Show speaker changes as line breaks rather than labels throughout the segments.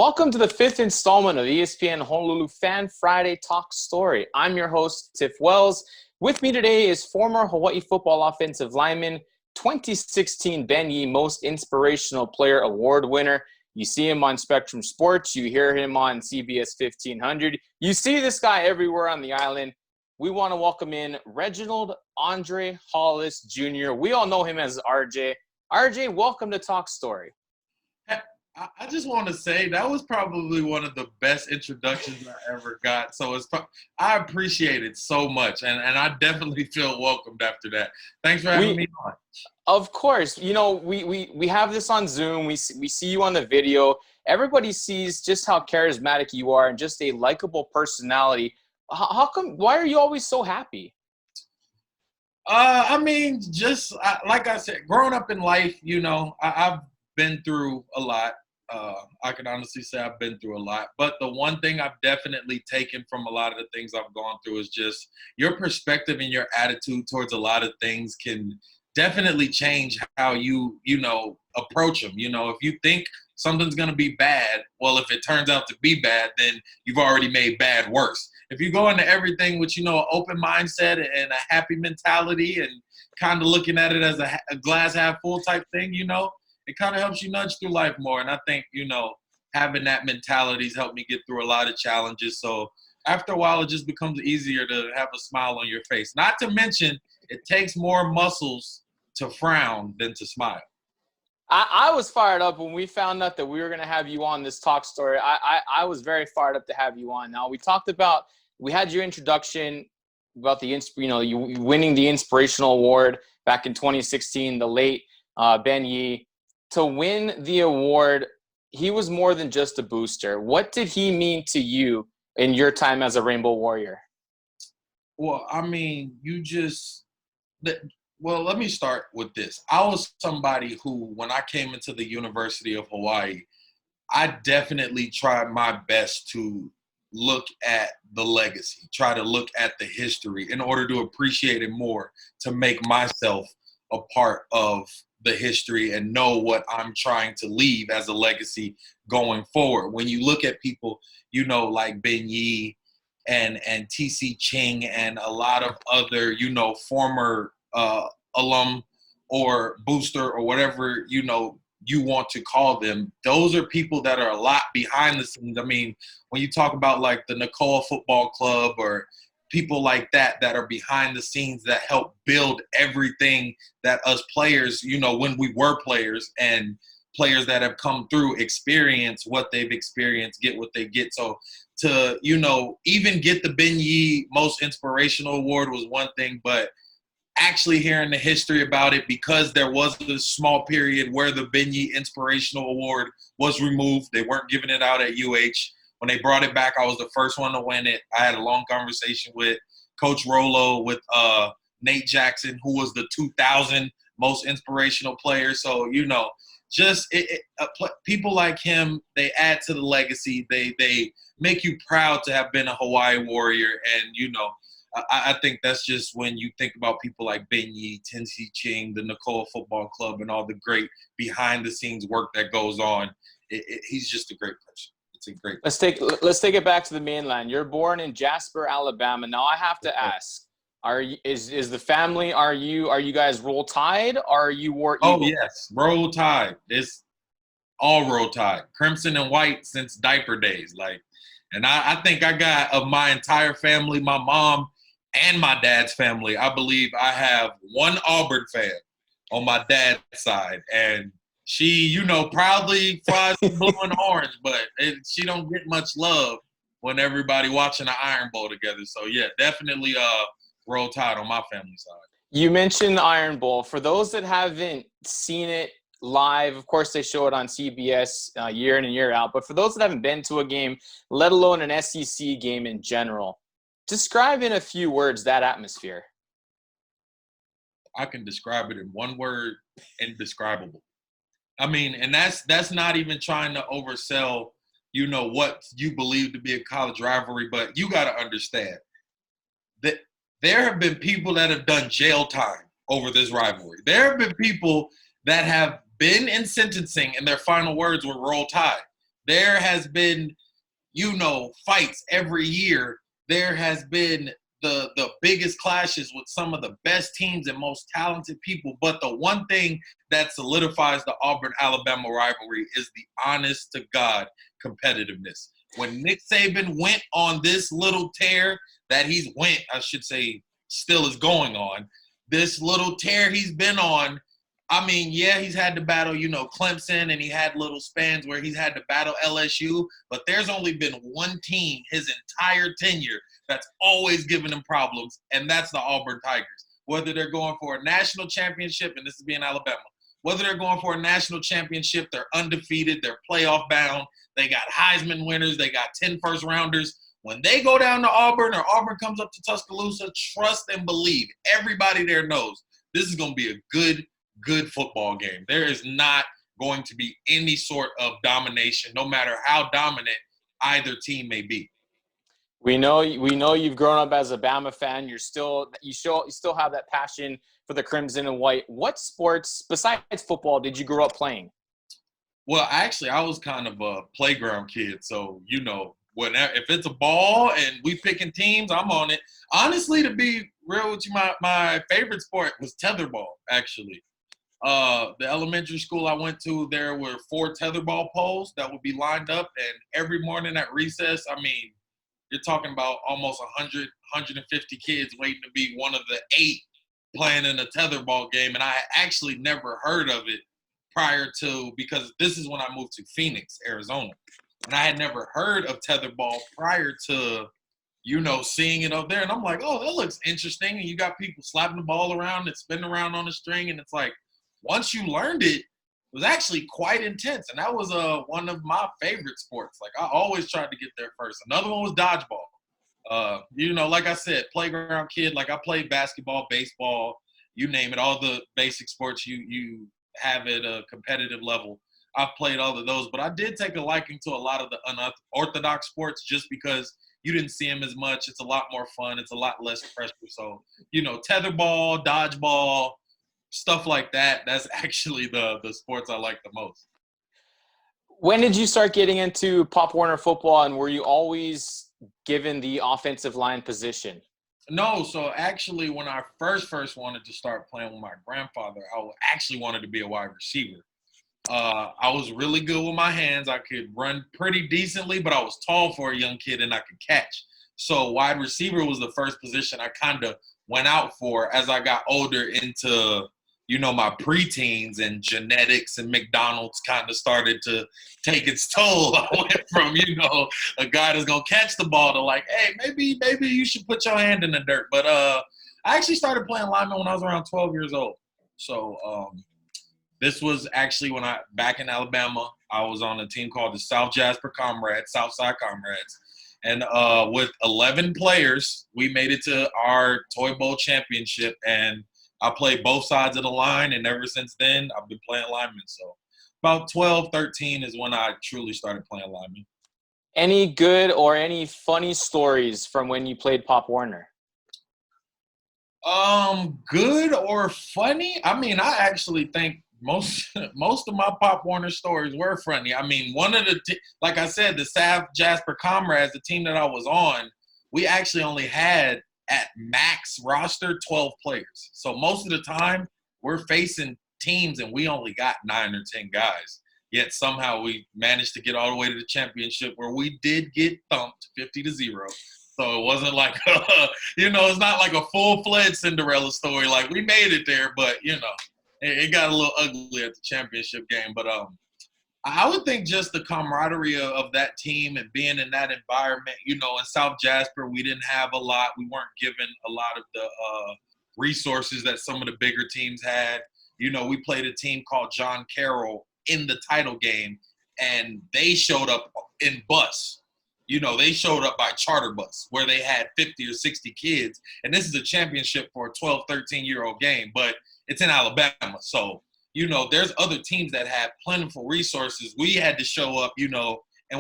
Welcome to the fifth installment of ESPN Honolulu Fan Friday Talk Story. I'm your host, Tiff Wells. With me today is former Hawaii football offensive lineman, 2016 Ben Yee Most Inspirational Player Award winner. You see him on Spectrum Sports. You hear him on CBS 1500. You see this guy everywhere on the island. We want to welcome in Reginald Andre Hollis Jr. We all know him as RJ. RJ, welcome to Talk Story.
I just want to say that was probably one of the best introductions I ever got. So I appreciate it so much, and I definitely feel welcomed after that. Thanks for having me on.
Of course. You know, we have this on Zoom. We see you on the video. Everybody sees just how charismatic you are and just a likable personality. How come? Why are you always so happy?
I mean, like I said, growing up in life, you know, I've been through a lot. I can honestly say I've been through a lot. But the one thing I've definitely taken from a lot of the things I've gone through is just your perspective and your attitude towards a lot of things can definitely change how you approach them. You know, if you think something's going to be bad, well, if it turns out to be bad, then you've already made bad worse. If you go into everything with, an open mindset and a happy mentality and kind of looking at it as a glass half full type thing, it kind of helps you nudge through life more. And I think, having that mentality has helped me get through a lot of challenges. So after a while, it just becomes easier to have a smile on your face. Not to mention, it takes more muscles to frown than to smile.
I was fired up when we found out that we were going to have you on this Talk Story. I was very fired up to have you on. Now, we had your introduction about you winning the Inspirational Award back in 2016, the late Ben Yee. To win the award, he was more than just a booster. What did he mean to you in your time as a Rainbow Warrior?
Well, I mean, let me start with this. I was somebody who, when I came into the University of Hawai'i, I definitely tried my best to look at the legacy, try to look at the history in order to appreciate it more, to make myself a part of the history and know what I'm trying to leave as a legacy going forward. When you look at people, like Ben Yee and TC Ching and a lot of other, former alum or booster or whatever, you want to call them, those are people that are a lot behind the scenes. I mean, when you talk about like the Manoa Football Club or people like that are behind the scenes that help build everything that us players, when we were players and players that have come through experience what they've experienced, get what they get. So to, even get the Ben Yee Most Inspirational Award was one thing, but actually hearing the history about it, because there was a small period where the Ben Yee Inspirational Award was removed. They weren't giving it out at UH. When they brought it back, I was the first one to win it. I had a long conversation with Coach Rolo, with Nate Jackson, who was the 2000 Most Inspirational Player. So, people like him, they add to the legacy. They make you proud to have been a Hawaii Warrior. And, I think that's just when you think about people like Ben Yee, TC Ching, the Manoa Football Club, and all the great behind-the-scenes work that goes on. He's just a great person. Great.
Let's take it back to the mainland. You're born in Jasper, Alabama. Now I have to ask: is the family? Are you guys Roll Tide? Or are you War Eagle?
Oh yes, Roll Tide. It's all Roll Tide, crimson and white since diaper days. And I think I got of my entire family, my mom and my dad's family. I believe I have one Auburn fan on my dad's side, and she, proudly flies the blue and orange, but she don't get much love when everybody watching the Iron Bowl together. So, yeah, definitely Roll Tide on my family side.
You mentioned the Iron Bowl. For those that haven't seen it live, of course, they show it on CBS year in and year out. But for those that haven't been to a game, let alone an SEC game in general, describe in a few words that atmosphere.
I can describe it in one word: indescribable. I mean, and that's not even trying to oversell, what you believe to be a college rivalry, but you got to understand that there have been people that have done jail time over this rivalry. There have been people that have been in sentencing and their final words were Roll Tide. There has been, fights every year. There has been the biggest clashes with some of the best teams and most talented people. But the one thing that solidifies the Auburn-Alabama rivalry is the honest-to-God competitiveness. When Nick Saban went on this little tear that still is going on, this little tear he's been on, I mean, yeah, he's had to battle, Clemson, and he had little spans where he's had to battle LSU, but there's only been one team his entire tenure that's always given him problems, and that's the Auburn Tigers. Whether they're going for a national championship, and this is being Alabama, whether they're going for a national championship, they're undefeated, they're playoff bound, they got Heisman winners, they got 10 first-rounders. When they go down to Auburn or Auburn comes up to Tuscaloosa, trust and believe. Everybody there knows this is going to be a good football game. There is not going to be any sort of domination, no matter how dominant either team may be.
We know you've grown up as a Bama fan. You still have that passion for the crimson and white. What sports besides football did you grow up playing?
Well, actually, I was kind of a playground kid, so if it's a ball and we picking teams, I'm on it. Honestly, to be real with you, my favorite sport was tetherball. Actually, the elementary school I went to, there were 4 tetherball poles that would be lined up, and every morning at recess, I mean, you're talking about almost 100, 150 kids waiting to be one of the 8 playing in a tetherball game, and I actually never heard of it because this is when I moved to Phoenix, Arizona, and I had never heard of tetherball prior to, seeing it up there, and I'm like, oh, that looks interesting, and you got people slapping the ball around and spinning around on the string, and it's like, once you learned it, it was actually quite intense, and that was one of my favorite sports. Like, I always tried to get there first. Another one was dodgeball. Like I said, playground kid. Like, I played basketball, baseball, you name it, all the basic sports you have at a competitive level. I've played all of those, but I did take a liking to a lot of the unorthodox sports just because you didn't see them as much. It's a lot more fun. It's a lot less pressure. So, tetherball, dodgeball, stuff like that, that's actually the sports I like the most.
When did you start getting into Pop Warner football, and were you always given the offensive line position?
No, so actually when I first wanted to start playing with my grandfather, I actually wanted to be a wide receiver. I was really good with my hands. I could run pretty decently, but I was tall for a young kid and I could catch. So wide receiver was the first position I kind of went out for as I got older into my preteens, and genetics and McDonald's kind of started to take its toll. I went from, a guy that's going to catch the ball to like, hey, maybe you should put your hand in the dirt. But I actually started playing lineman when I was around 12 years old. So this was actually back in Alabama, I was on a team called the Southside Comrades. And with 11 players, we made it to our Toy Bowl championship, and I played both sides of the line, and ever since then, I've been playing lineman. So about 12, 13 is when I truly started playing lineman.
Any good or any funny stories from when you played Pop Warner?
Good or funny? I mean, I actually think most of my Pop Warner stories were funny. I mean, one of like I said, the South Jasper Comrades, the team that I was on, we actually only had at max roster 12 players. So most of the time we're facing teams and we only got 9 or 10 guys. Yet somehow we managed to get all the way to the championship, where we did get thumped 50-0. So it wasn't like, it's not like a full-fledged Cinderella story. Like, we made it there, but, it got a little ugly at the championship game. But I would think just the camaraderie of that team and being in that environment, in South Jasper, we didn't have a lot. We weren't given a lot of the resources that some of the bigger teams had. We played a team called John Carroll in the title game, and they showed up in bus. They showed up by charter bus where they had 50 or 60 kids. And this is a championship for a 12, 13-year-old game, but it's in Alabama. So, there's other teams that have plentiful resources. We had to show up, in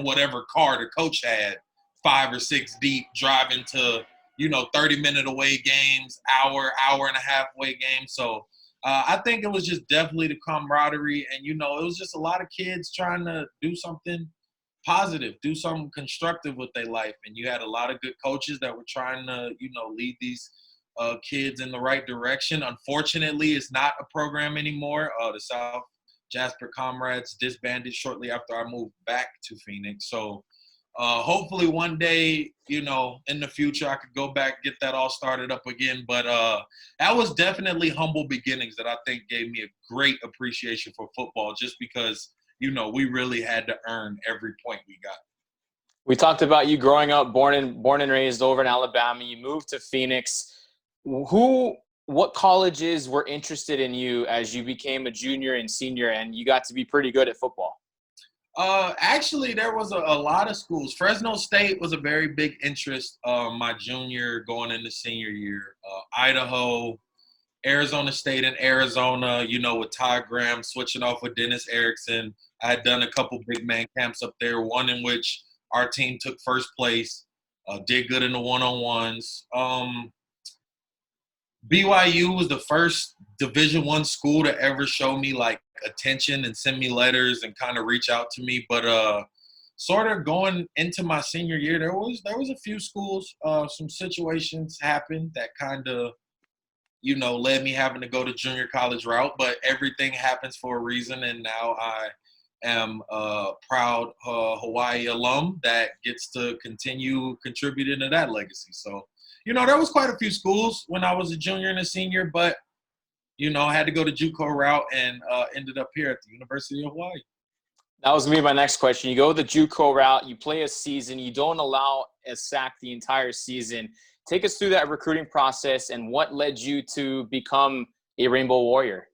whatever car the coach had, 5 or 6 deep, driving to, 30-minute away games, hour and a half away games. So I think it was just definitely the camaraderie. And, it was just a lot of kids trying to do something positive, do something constructive with their life. And you had a lot of good coaches that were trying to, lead these kids in the right direction. Unfortunately, it's not a program anymore. The South Jasper Comrades disbanded shortly after I moved back to Phoenix. So hopefully one day, in the future, I could go back, get that all started up again. But that was definitely humble beginnings that I think gave me a great appreciation for football, just because, we really had to earn every point we got.
We talked about you growing up, born and raised over in Alabama. You moved to Phoenix. What colleges were interested in you as you became a junior and senior, and you got to be pretty good at football?
Actually, there was a lot of schools. Fresno State was a very big interest my junior going into senior year. Idaho, Arizona State and Arizona, with Ty Graham switching off with Dennis Erickson. I had done a couple big man camps up there, one in which our team took first place, did good in the one-on-ones. BYU was the first Division I school to ever show me like attention and send me letters and kind of reach out to me. But sort of going into my senior year, there was a few schools, some situations happened that kind of, led me having to go to junior college route. But everything happens for a reason, and now I am a proud Hawaii alum that gets to continue contributing to that legacy. So, there was quite a few schools when I was a junior and a senior, but, I had to go to JUCO route and ended up here at the University of Hawai'i.
That was going to be my next question. You go the JUCO route, you play a season, you don't allow a sack the entire season. Take us through that recruiting process and what led you to become a Rainbow Warrior.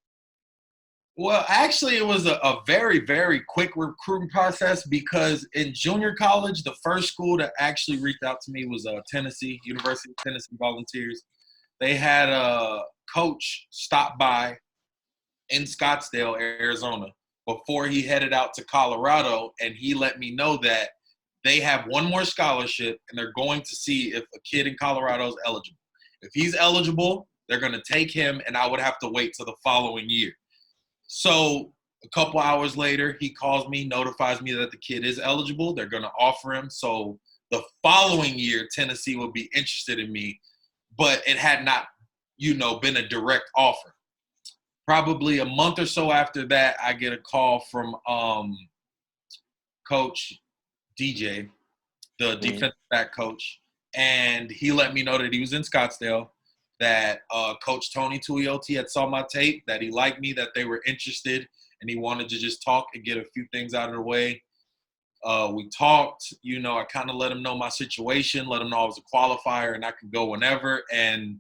Well, actually, it was a very, very quick recruiting process, because in junior college, the first school that actually reached out to me was Tennessee, University of Tennessee Volunteers. They had a coach stop by in Scottsdale, Arizona, before he headed out to Colorado, and he let me know that they have one more scholarship, and they're going to see if a kid in Colorado is eligible. If he's eligible, they're going to take him, and I would have to wait till the following year. So a couple hours later, he calls me, notifies me that the kid is eligible. They're going to offer him. So the following year, Tennessee would be interested in me, but it had not, been a direct offer. Probably a month or so after that, I get a call from Coach DJ, the defensive back coach, and he let me know that he was in Scottsdale, that Coach Tony Tuioti had saw my tape, that he liked me, that they were interested, and he wanted to just talk and get a few things out of the way. We talked, I kind of let him know my situation, let him know I was a qualifier and I could go whenever. And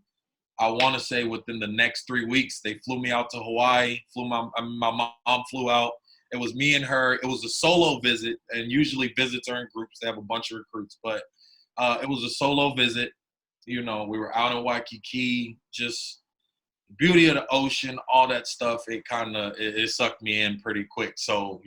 I want to say within the next 3 weeks, they flew me out to Hawaii, my mom flew out. It was me and her. It was a solo visit, and usually visits are in groups. They have a bunch of recruits, but it was a solo visit. We were out in Waikiki, just beauty of the ocean, all that stuff. It kind of it sucked me in pretty quick. So,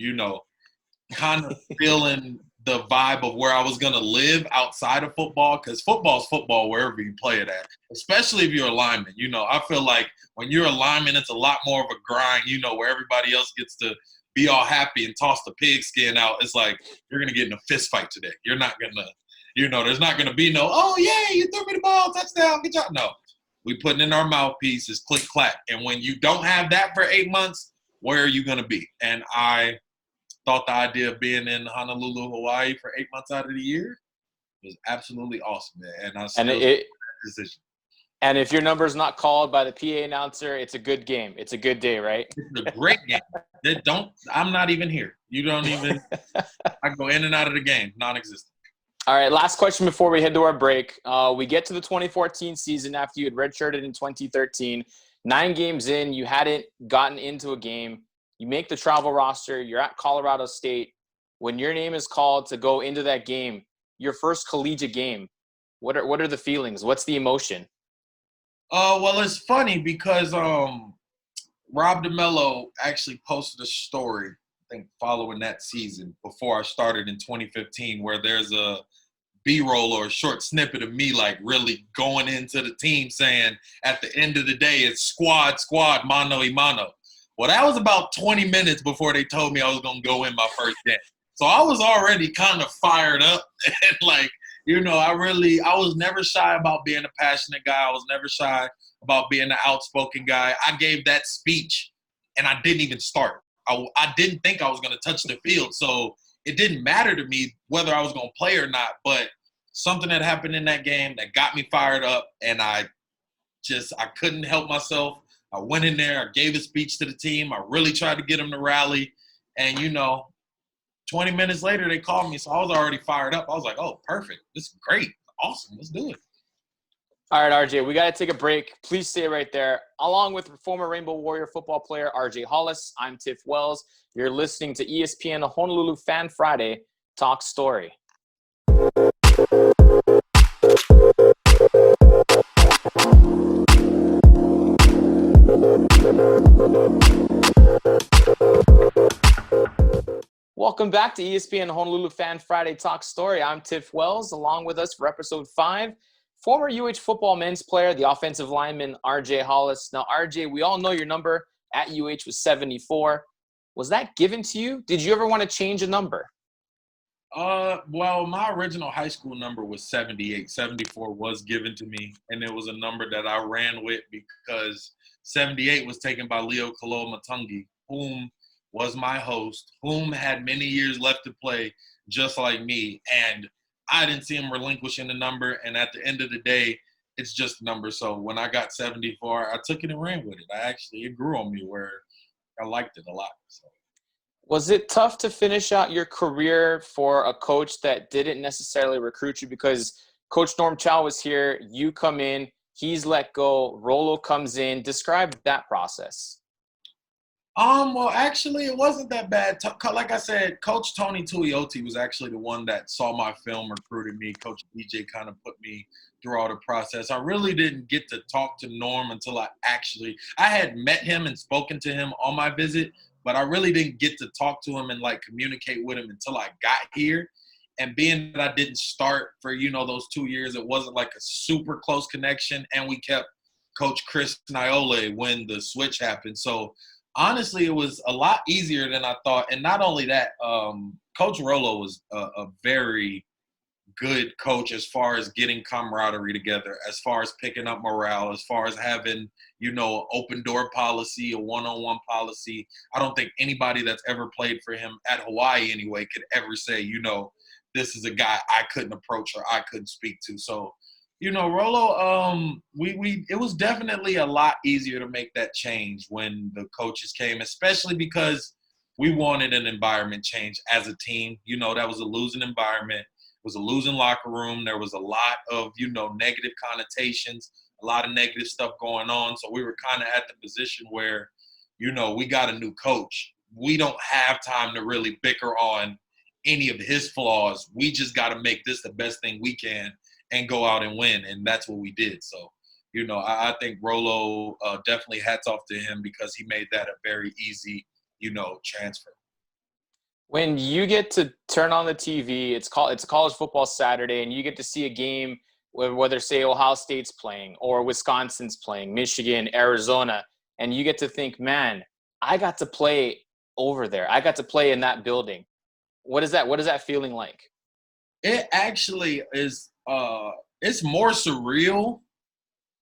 kind of feeling the vibe of where I was going to live outside of football, because football's football wherever you play it at, especially if you're a lineman. I feel like when you're a lineman, it's a lot more of a grind, where everybody else gets to be all happy and toss the pigskin out. It's like you're going to get in a fist fight today. You're not going to, there's not going to be no, oh, yeah, you threw me the ball, touchdown, good job. No, we putting in our mouthpieces, click, clack. And when you don't have that for 8 months, where are you going to be? And I thought the idea of being in Honolulu, Hawaii for 8 months out of the year was absolutely awesome, man. And I still that decision.
And if your number's not called by the PA announcer, it's a good game. It's a good day, right?
It's a great game. I'm not even here. You don't even – I go in and out of the game, non-existent.
All right, last question before we head to our break. We get to the 2014 season after you had redshirted in 2013. 9 games in, you hadn't gotten into a game. You make the travel roster. You're at Colorado State. When your name is called to go into that game, your first collegiate game, what are the feelings? What's the emotion?
Well, it's funny because Rob DeMello actually posted a story, I think, following that season before I started in 2015, where there's a B-roll or a short snippet of me like really going into the team saying at the end of the day, it's squad, mano y mano. Well, that was about 20 minutes before they told me I was going to go in my first game. So I was already kind of fired up. And like, I was never shy about being a passionate guy. I was never shy about being an outspoken guy. I gave that speech and I didn't even start. I didn't think I was going to touch the field. So it didn't matter to me whether I was going to play or not. But something that happened in that game that got me fired up, and I couldn't help myself. I went in there. I gave a speech to the team. I really tried to get them to rally. And, 20 minutes later, they called me. So I was already fired up. I was like, oh, perfect. This is great. Awesome. Let's do it.
All right, RJ, we got to take a break. Please stay right there. Along with former Rainbow Warrior football player RJ Hollis, I'm Tiff Wells. You're listening to ESPN Honolulu Fan Friday Talk Story. Welcome back to ESPN Honolulu Fan Friday Talk Story. I'm Tiff Wells. Along with us for episode 5, former UH football men's player, the offensive lineman, RJ Hollis. Now, RJ, we all know your number at UH was 74. Was that given to you? Did you ever want to change a number?
Well, my original high school number was 78. 74 was given to me, and it was a number that I ran with because 78 was taken by Leo Kaloa Matungi, whom was my host, whom had many years left to play just like me. And I didn't see him relinquishing the number. And at the end of the day, it's just a number. So when I got 74, I took it and ran with it. It grew on me where I liked it a lot. So.
Was it tough to finish out your career for a coach that didn't necessarily recruit you? Because Coach Norm Chow was here, you come in, he's let go, Rolo comes in. Describe that process.
Well, actually, it wasn't that bad. Like I said, Coach Tony Tuioti was actually the one that saw my film, recruited me. Coach DJ kind of put me through all the process. I really didn't get to talk to Norm until I had met him and spoken to him on my visit, but I really didn't get to talk to him and communicate with him until I got here. And being that I didn't start for, those 2 years, it wasn't like a super close connection. And we kept Coach Chris Niole when the switch happened. So honestly, it was a lot easier than I thought. And not only that, Coach Rolo was a very good coach as far as getting camaraderie together, as far as picking up morale, as far as having, open door policy, a one-on-one policy. I don't think anybody that's ever played for him at Hawaii anyway could ever say, this is a guy I couldn't approach or I couldn't speak to. So, Rolo, it was definitely a lot easier to make that change when the coaches came, especially because we wanted an environment change as a team. That was a losing environment. It was a losing locker room. There was a lot of, negative connotations, a lot of negative stuff going on. So we were kind of at the position where, we got a new coach. We don't have time to really bicker on any of his flaws. We just got to make this the best thing we can and go out and win, and that's what we did. So, I think Rolo, definitely hats off to him because he made that a very easy, transfer.
When you get to turn on the TV, it's a college football Saturday, and you get to see a game whether, say, Ohio State's playing or Wisconsin's playing, Michigan, Arizona, and you get to think, man, I got to play over there. I got to play in that building. What is that feeling like?
It actually is it's more surreal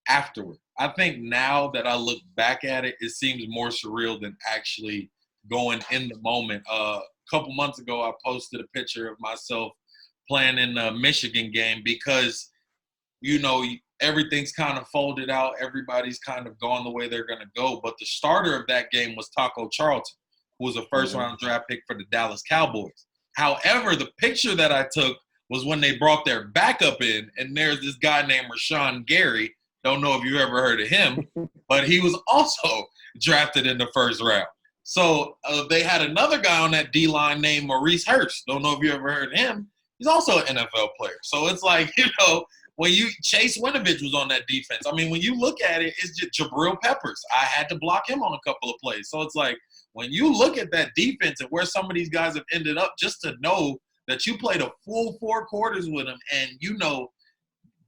afterward. I think now that I look back at it, it seems more surreal than actually going in the moment. A couple months ago, I posted a picture of myself playing in the Michigan game because, everything's kind of folded out. Everybody's kind of gone the way they're going to go. But the starter of that game was Taco Charlton, who was a first-round draft pick for the Dallas Cowboys. However, the picture that I took was when they brought their backup in, and there's this guy named Rashawn Gary. Don't know if you ever heard of him, but he was also drafted in the first round. So they had another guy on that D-line named Maurice Hurst. Don't know if you ever heard of him. He's also an NFL player. So it's like, when Chase Winovich was on that defense. I mean, when you look at it, it's just Jabril Peppers. I had to block him on a couple of plays. So it's like, when you look at that defense and where some of these guys have ended up, just to know that you played a full 4 quarters with them, and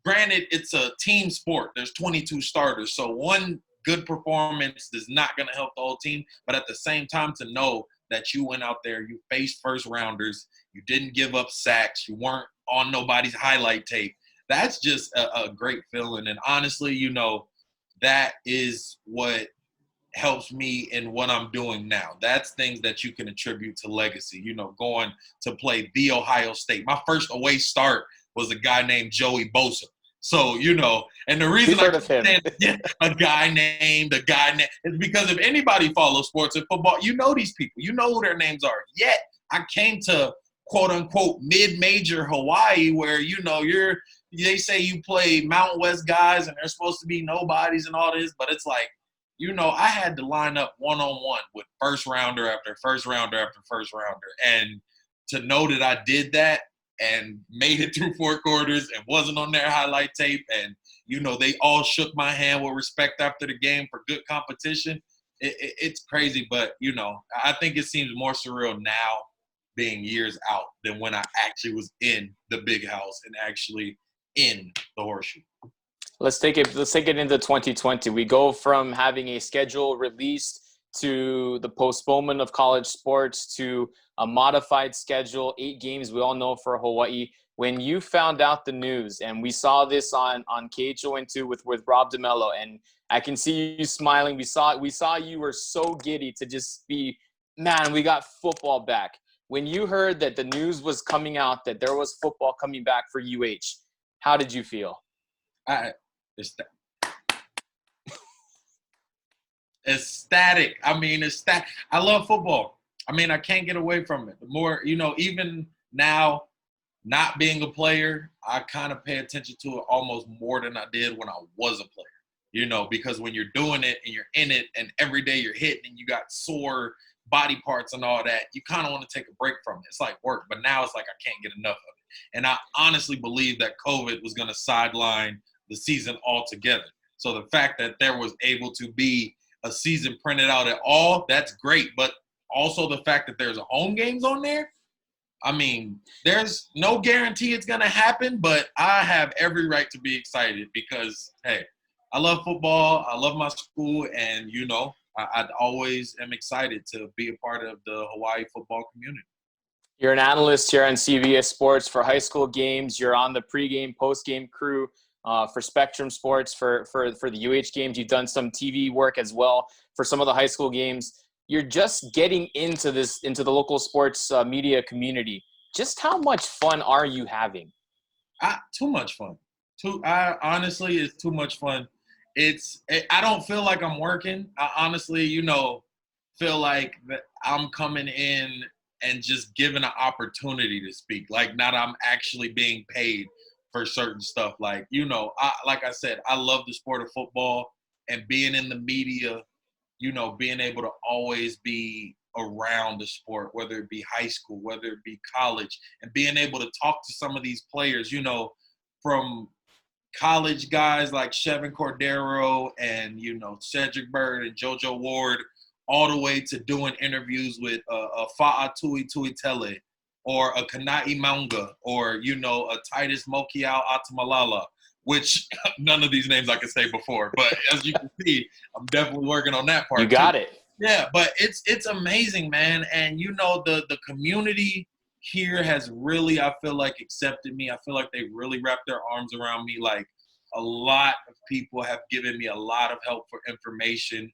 granted, it's a team sport. There's 22 starters, so one good performance is not going to help the whole team. But at the same time, to know that you went out there, you faced first rounders, you didn't give up sacks, you weren't on nobody's highlight tape. That's just a great feeling. And honestly, that is what helps me in what I'm doing now. That's things that you can attribute to legacy, going to play the Ohio State. My first away start was a guy named Joey Bosa. So, and the reason I saying a guy named is because if anybody follows sports and football, these people, who their names are. Yet I came to quote unquote mid-major Hawaii where, they say you play Mountain West guys and they're supposed to be nobodies and all this, but it's like, I had to line up one-on-one with first rounder after first rounder after first rounder. And to know that I did that and made it through 4 quarters and wasn't on their highlight tape and, they all shook my hand with respect after the game for good competition, it's crazy. But, I think it seems more surreal now being years out than when I actually was in the big house and actually in the horseshoe.
Let's take it into 2020. We go from having a schedule released to the postponement of college sports to a modified schedule, 8 games we all know for Hawaii. When you found out the news, and we saw this on KHON2 with Rob DeMello, and I can see you smiling. We saw you were so giddy to just be, man, we got football back. When you heard that the news was coming out that there was football coming back for UH, how did you feel?
Ecstatic. I mean, ecstatic. I love football. I mean, I can't get away from it. The more, even now, not being a player, I kind of pay attention to it almost more than I did when I was a player, because when you're doing it and you're in it and every day you're hitting and you got sore body parts and all that, you kind of want to take a break from it. It's like work, but now it's like I can't get enough of it. And I honestly believe that COVID was going to sideline the season altogether. So the fact that there was able to be a season printed out at all, that's great. But also the fact that there's home games on there, I mean, there's no guarantee it's going to happen, but I have every right to be excited because, hey, I love football. I love my school. And, I always am excited to be a part of the Hawaii football community.
You're an analyst here on CBS Sports for high school games. You're on the pregame, postgame crew for Spectrum Sports for the UH games. You've done some TV work as well for some of the high school games. You're just getting into the local sports media community. Just how much fun are you having?
Too much fun. Honestly, it's too much fun. I don't feel like I'm working. I honestly, feel like that I'm coming in and just given an opportunity to speak. Like, not I'm actually being paid for certain stuff. Like, like I said, I love the sport of football and being in the media, being able to always be around the sport, whether it be high school, whether it be college, and being able to talk to some of these players, from college guys like Chevin Cordero and, Cedric Bird and JoJo Ward, all the way to doing interviews with a Fa'atui Tuitele or a Kanai Maunga or, a Titus Mokiao Atamalala, which none of these names I could say before. But as you can see, I'm definitely working on that part.
You got it.
Yeah, but it's amazing, man. And, the community here has really, I feel like, accepted me. I feel like they really wrapped their arms around me. Like, a lot of people have given me a lot of help for information.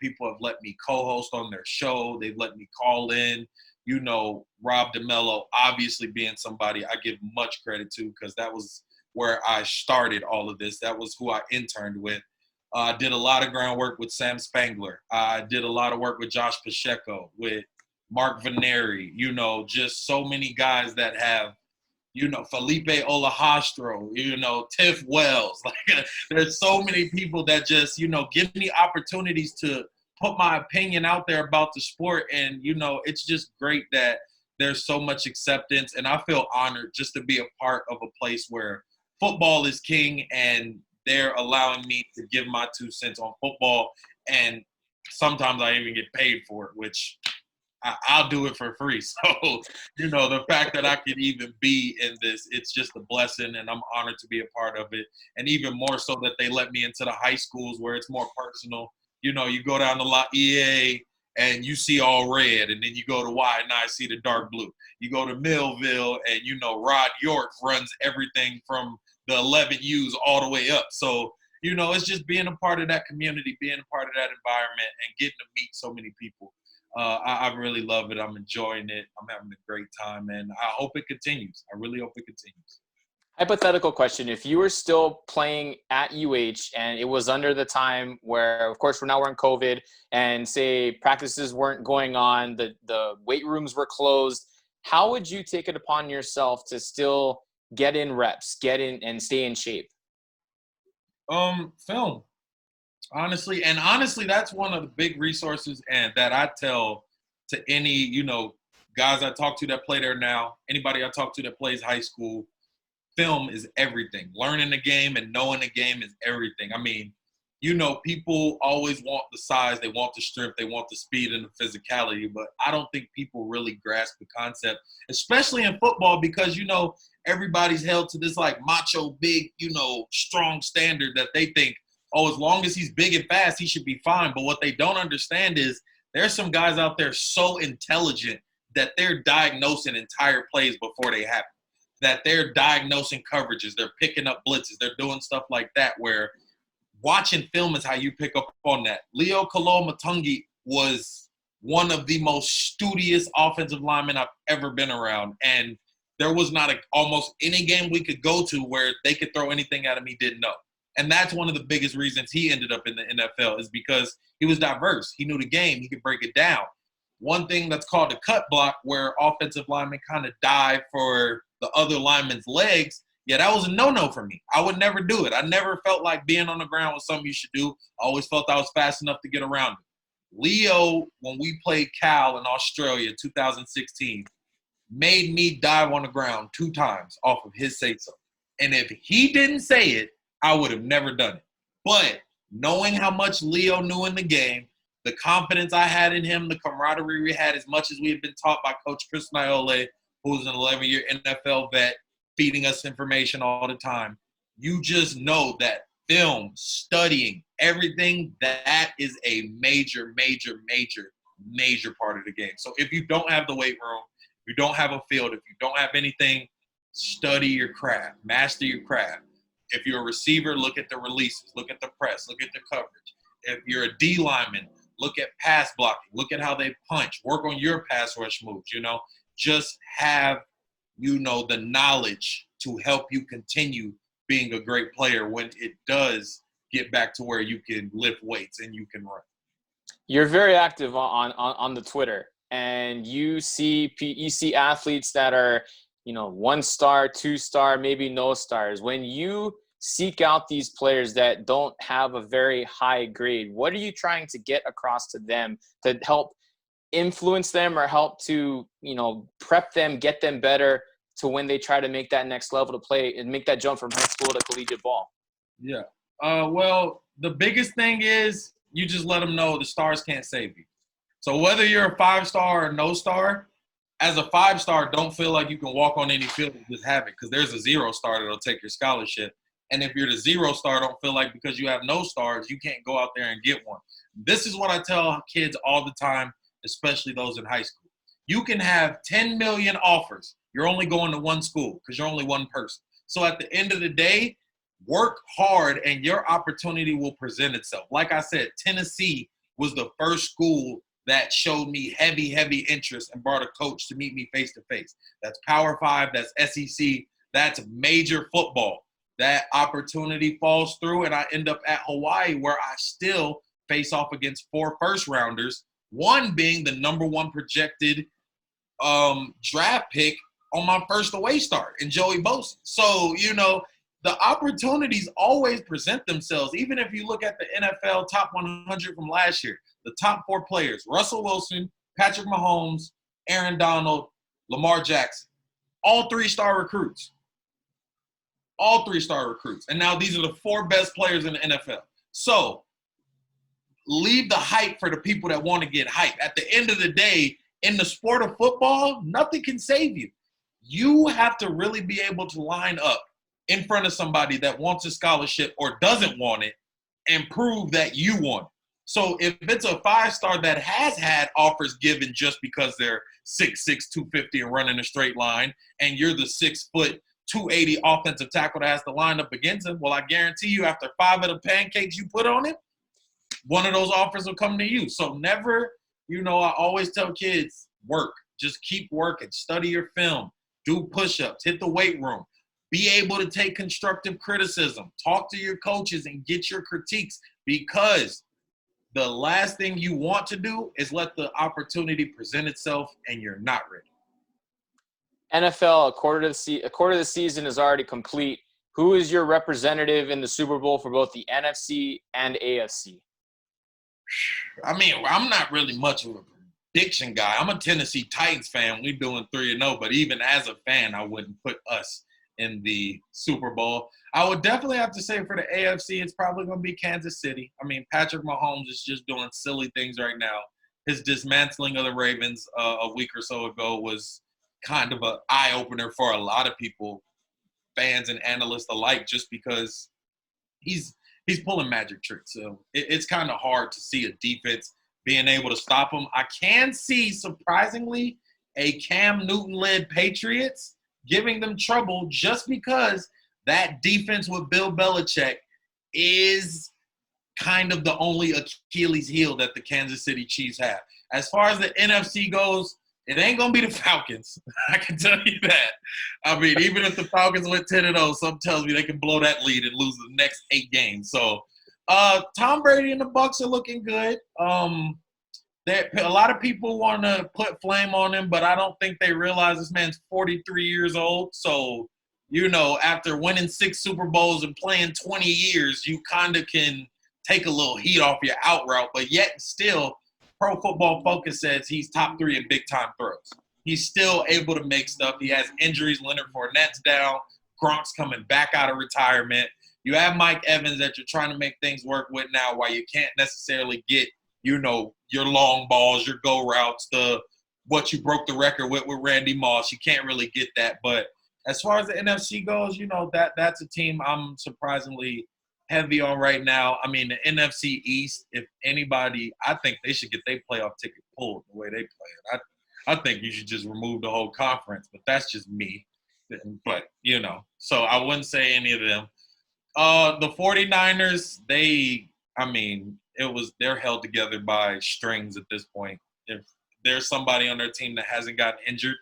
People have let me co-host on their show. They've let me call in. Rob DeMello, obviously being somebody I give much credit to because that was where I started all of this. That was who I interned with. I did a lot of groundwork with Sam Spangler. I did a lot of work with Josh Pacheco, with Mark Veneri, just so many guys that have, Felipe Olajastro, Tiff Wells. Like, there's so many people that just, give me opportunities to put my opinion out there about the sport. And, it's just great that there's so much acceptance. And I feel honored just to be a part of a place where football is king and they're allowing me to give my 2 cents on football. And sometimes I even get paid for it, which I'll do it for free. So, the fact that I could even be in this, it's just a blessing, and I'm honored to be a part of it. And even more so that they let me into the high schools where it's more personal. You go down to La EA and you see all red, and then you go to Y and I see the dark blue. You go to Millville, and Rod York runs everything from the 11U's all the way up. So, it's just being a part of that community, being a part of that environment, and getting to meet so many people. I really love it. I'm enjoying it. I'm having a great time, and I hope it continues. I really hope it continues.
Hypothetical question. If you were still playing at UH and it was under the time where, of course, we're in COVID, and say practices weren't going on, the weight rooms were closed, how would you take it upon yourself to still get in reps, get in and stay in shape?
Film. Honestly, that's one of the big resources, and that I tell to any, guys I talk to that play there now, anybody I talk to that plays high school. Film is everything. Learning the game and knowing the game is everything. I mean, people always want the size, they want the strength, they want the speed and the physicality, but I don't think people really grasp the concept, especially in football, because, everybody's held to this like macho, big, strong standard that they think, oh, as long as he's big and fast, he should be fine. But what they don't understand is there's some guys out there so intelligent that they're diagnosing entire plays before they happen, that they're diagnosing coverages, they're picking up blitzes, they're doing stuff like that, where watching film is how you pick up on that. Leo Kaloa-Matungi was one of the most studious offensive linemen I've ever been around. And there was not almost any game we could go to where they could throw anything at him he didn't know. And that's one of the biggest reasons he ended up in the NFL, is because he was diverse. He knew the game. He could break it down. One thing that's called a cut block, where offensive linemen kind of dive for the other lineman's legs, that was a no-no for me. I would never do it. I never felt like being on the ground was something you should do. I always felt I was fast enough to get around it. Leo, when we played Cal in Australia in 2016, made me dive on the ground 2 times off of his say-so. And if he didn't say it, I would have never done it. But knowing how much Leo knew in the game, the confidence I had in him, the camaraderie we had, as much as we had been taught by Coach Chris Niole, who was an 11-year NFL vet, feeding us information all the time, you just know that film, studying, everything, that is a major, major, major, major part of the game. So if you don't have the weight room, if you don't have a field, if you don't have anything, study your craft, master your craft. If you're a receiver, look at the releases, look at the press, look at the coverage. If you're a D lineman, look at pass blocking, look at how they punch, work on your pass rush moves, Just have, the knowledge to help you continue being a great player when it does get back to where you can lift weights and you can run.
You're very active on the Twitter, and you see athletes that are, 1-star, 2-star, maybe no stars. When you seek out these players that don't have a very high grade, what are you trying to get across to them to help influence them, or help to, prep them, get them better to when they try to make that next level to play and make that jump from high school to collegiate ball?
Yeah. Well, the biggest thing is you just let them know the stars can't save you. So whether you're a 5-star or no star, as a 5-star, don't feel like you can walk on any field and just have it, because there's a 0-star that'll take your scholarship. And if you're the 0-star, don't feel like because you have no stars, you can't go out there and get one. This is what I tell kids all the time, especially those in high school. You can have 10 million offers. You're only going to one school because you're only one person. So at the end of the day, work hard and your opportunity will present itself. Like I said, Tennessee was the first school that showed me heavy, heavy interest and brought a coach to meet me face-to-face. That's Power 5, that's SEC, that's major football. That opportunity falls through, and I end up at Hawaii, where I still face off against 4 first-rounders, one being the number 1 projected draft pick on my first away start in Joey Bosa. So, the opportunities always present themselves. Even if you look at the NFL top 100 from last year, the top 4 players, Russell Wilson, Patrick Mahomes, Aaron Donald, Lamar Jackson, all 3-star recruits. All 3-star recruits. And now these are the 4 best players in the NFL. So leave the hype for the people that want to get hype. At the end of the day, in the sport of football, nothing can save you. You have to really be able to line up in front of somebody that wants a scholarship or doesn't want it and prove that you want it. So if it's a 5-star that has had offers given just because they're 6'6", 250 and running a straight line, and you're the 6 foot, 280 offensive tackle that has to line up against him, well, I guarantee you after 5 of the pancakes you put on him, one of those offers will come to you. So never, I always tell kids, work. Just keep working. Study your film. Do push-ups. Hit the weight room. Be able to take constructive criticism. Talk to your coaches and get your critiques, because the last thing you want to do is let the opportunity present itself and you're not ready.
NFL, a quarter of the season is already complete. Who is your representative in the Super Bowl for both the NFC and AFC?
I mean, I'm not really much of a prediction guy. I'm a Tennessee Titans fan. We're doing 3-0, but even as a fan, I wouldn't put us in the Super Bowl. I would definitely have to say for the AFC, it's probably going to be Kansas City. I mean, Patrick Mahomes is just doing silly things right now. His dismantling of the Ravens a week or so ago was kind of an eye-opener for a lot of people, fans and analysts alike, just because he's pulling magic tricks. So it's kind of hard to see a defense being able to stop him. I can see, surprisingly, a Cam Newton-led Patriots giving them trouble just because that defense with Bill Belichick is kind of the only Achilles heel that the Kansas City Chiefs have. As far as the NFC goes, it ain't going to be the Falcons. I can tell you that. I mean, even if the Falcons went 10-0, something tells me they can blow that lead and lose the next 8 games. So Tom Brady and the Bucs are looking good. A lot of people want to put flame on him, but I don't think they realize this man's 43 years old. So, after winning 6 Super Bowls and playing 20 years, you kind of can take a little heat off your out route. But yet still, Pro Football Focus says he's top 3 in big-time throws. He's still able to make stuff. He has injuries. Leonard Fournette's down. Gronk's coming back out of retirement. You have Mike Evans that you're trying to make things work with now, while you can't necessarily get, your long balls, your go routes, what you broke the record with Randy Moss. You can't really get that. But as far as the NFC goes, that's a team I'm surprisingly heavy on right now. I mean, the NFC East, if anybody, I think they should get their playoff ticket pulled the way they play it. I think you should just remove the whole conference, but that's just me. But, so I wouldn't say any of them. The 49ers, they're held together by strings at this point. If there's somebody on their team that hasn't gotten injured,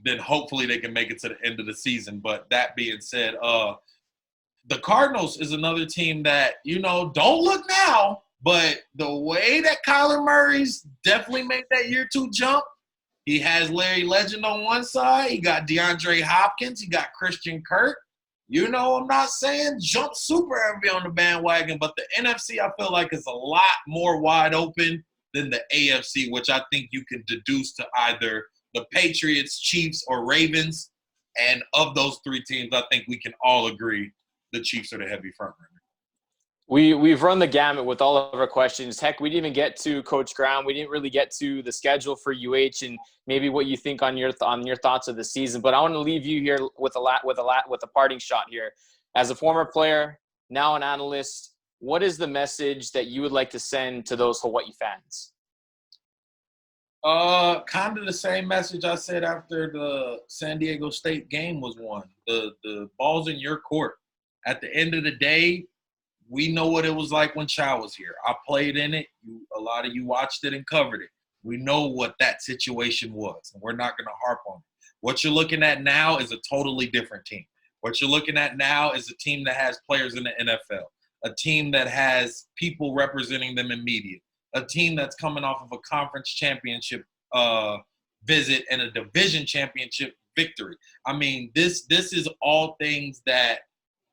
then hopefully they can make it to the end of the season. But that being said, the Cardinals is another team that, don't look now, but the way that Kyler Murray's definitely made that year 2 jump, he has Larry Legend on one side, he got DeAndre Hopkins, he got Christian Kirk. I'm not saying jump super heavy on the bandwagon, but the NFC I feel like is a lot more wide open than the AFC, which I think you can deduce to either the Patriots, Chiefs, or Ravens. And of those 3 teams, I think we can all agree the Chiefs are the heavy front runner.
We've run the gamut with all of our questions. Heck, we didn't even get to Coach Graham. We didn't really get to the schedule for UH and maybe what you think on your thoughts of the season. But I want to leave you here with a parting shot here. As a former player, now an analyst, what is the message that you would like to send to those Hawaii fans?
Kind of the same message I said after the San Diego State game was won. The ball's in your court. At the end of the day, we know what it was like when Chow was here. I played in it. A lot of you watched it and covered it. We know what that situation was, and we're not going to harp on it. What you're looking at now is a totally different team. What you're looking at now is a team that has players in the NFL, a team that has people representing them in media, a team that's coming off of a conference championship visit and a division championship victory. I mean, this is all things that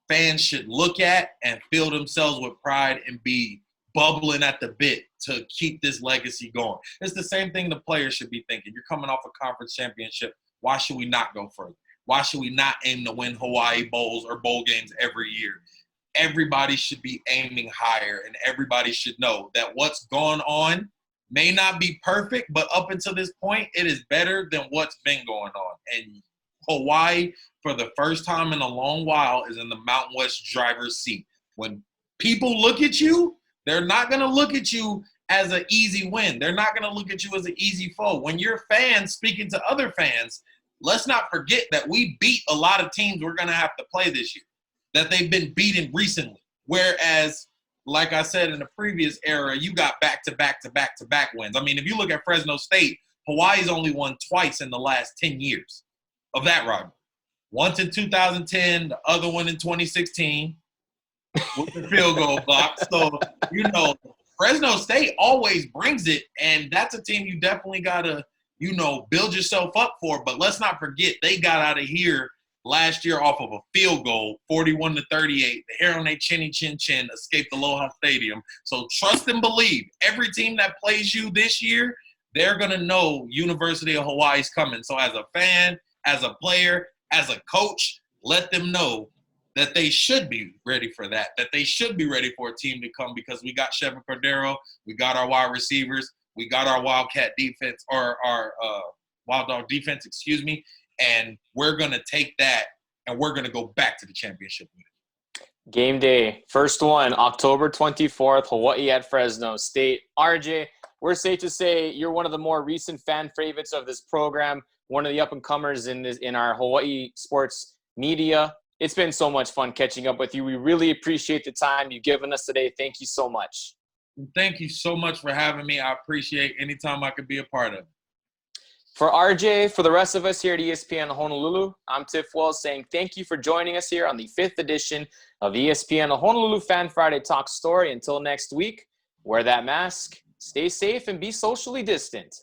fans should look at and fill themselves with pride and be bubbling at the bit to keep this legacy going. It's the same thing the players should be thinking. You're coming off a conference championship. Why should we not go further? Why should we not aim to win Hawaii Bowls or bowl games every year? Everybody should be aiming higher, and everybody should know that what's going on may not be perfect, but up until this point, it is better than what's been going on. And Hawaii, for the first time in a long while, is in the Mountain West driver's seat. When people look at you, They're not going to look at you as an easy win. They're not going to look at you as an easy foe. When you're fans speaking to other fans, let's not forget that we beat a lot of teams we're going to have to play this year, that they've been beaten recently. Whereas, like I said, in the previous era, you got back-to-back wins. I mean, if you look at Fresno State, Hawaii's only won twice in the last 10 years of that rivalry. Once in 2010, the other one in 2016 with the field goal block. So, Fresno State always brings it, and that's a team you definitely got to, build yourself up for. But let's not forget, they got out of here last year off of a field goal, 41-38. The hair on their chinny chin chin escaped Aloha Stadium. So trust and believe. Every team that plays you this year, they're going to know University of Hawaii's coming. So as a fan, as a player, as a coach, let them know that they should be ready for that they should be ready for a team to come, because we got Shepard Cordero, we got our wide receivers, we got our Wildcat defense, or our Wild Dog defense, and we're going to take that and we're going to go back to the championship with it.
Game day, first one, October 24th, Hawaii at Fresno State. RJ, we're safe to say you're one of the more recent fan favorites of this program, one of the up-and-comers in our Hawaii sports media. It's been so much fun catching up with you. We really appreciate the time you've given us today. Thank you so much.
Thank you so much for having me. I appreciate any time I could be a part of it.
For RJ, for the rest of us here at ESPN Honolulu, I'm Tiff Wells saying thank you for joining us here on the 5th edition of ESPN Honolulu Fan Friday Talk Story. Until next week, wear that mask, stay safe, and be socially distant.